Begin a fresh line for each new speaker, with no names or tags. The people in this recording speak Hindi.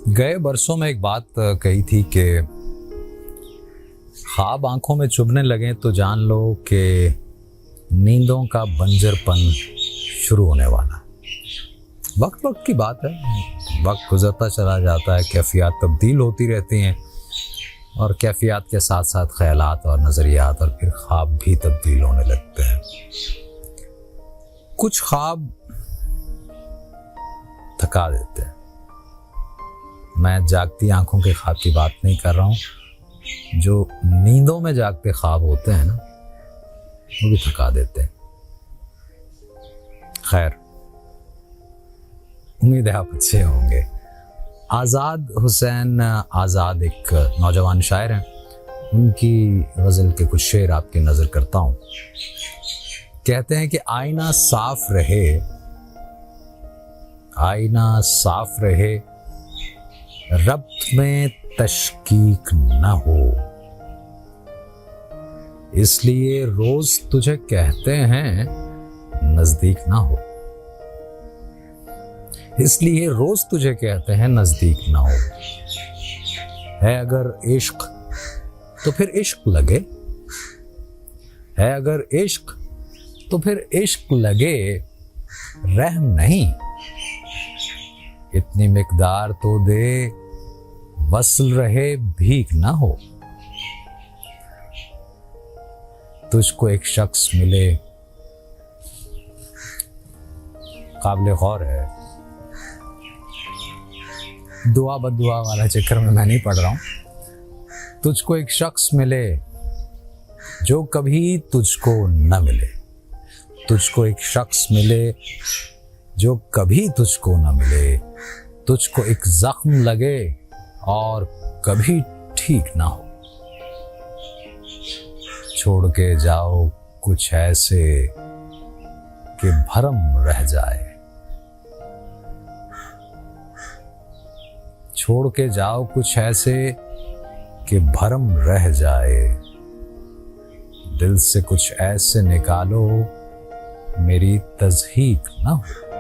गए बरसों में एक बात कही थी कि ख्वाब आंखों में चुभने लगे तो जान लो कि नींदों का बंजरपन शुरू होने वाला। वक्त वक्त की बात है, वक्त गुजरता चला जाता है, कैफियत तब्दील होती रहती हैं और कैफियत के साथ साथ ख्यालात और नज़रियात और फिर ख्वाब भी तब्दील होने लगते हैं। कुछ ख्वाब थका देते हैं। मैं जागती आंखों के ख्वाब की बात नहीं कर रहा हूँ, जो नींदों में जागते ख्वाब होते हैं ना, वो भी थका देते हैं। खैर, उम्मीद है आप अच्छे होंगे। आज़ाद हुसैन आज़ाद एक नौजवान शायर हैं। उनकी गज़ल के कुछ शेर आपकी नज़र करता हूँ। कहते हैं कि आईना साफ रहे, आईना साफ रहे, रब्त में तशकीक न हो, इसलिए रोज तुझे कहते हैं नजदीक ना हो, इसलिए रोज तुझे कहते हैं नजदीक ना हो। है अगर इश्क तो फिर इश्क लगे, है अगर इश्क तो फिर इश्क लगे, रहम नहीं, इतनी मिकदार तो दे, वसल रहे भीख ना हो। तुझको एक शख्स मिले, काबिल गौर है। दुआ बदुआ वाला चक्कर में मैं नहीं पढ़ रहा हूं। तुझको एक शख्स मिले जो कभी तुझको न मिले, तुझको एक शख्स मिले जो कभी तुझको न मिले, तुझको एक जख्म लगे और कभी ठीक ना हो। छोड़ के जाओ कुछ ऐसे कि भरम रह जाए, छोड़ के जाओ कुछ ऐसे कि भरम रह जाए, दिल से कुछ ऐसे निकालो मेरी तज़हीक ना हो।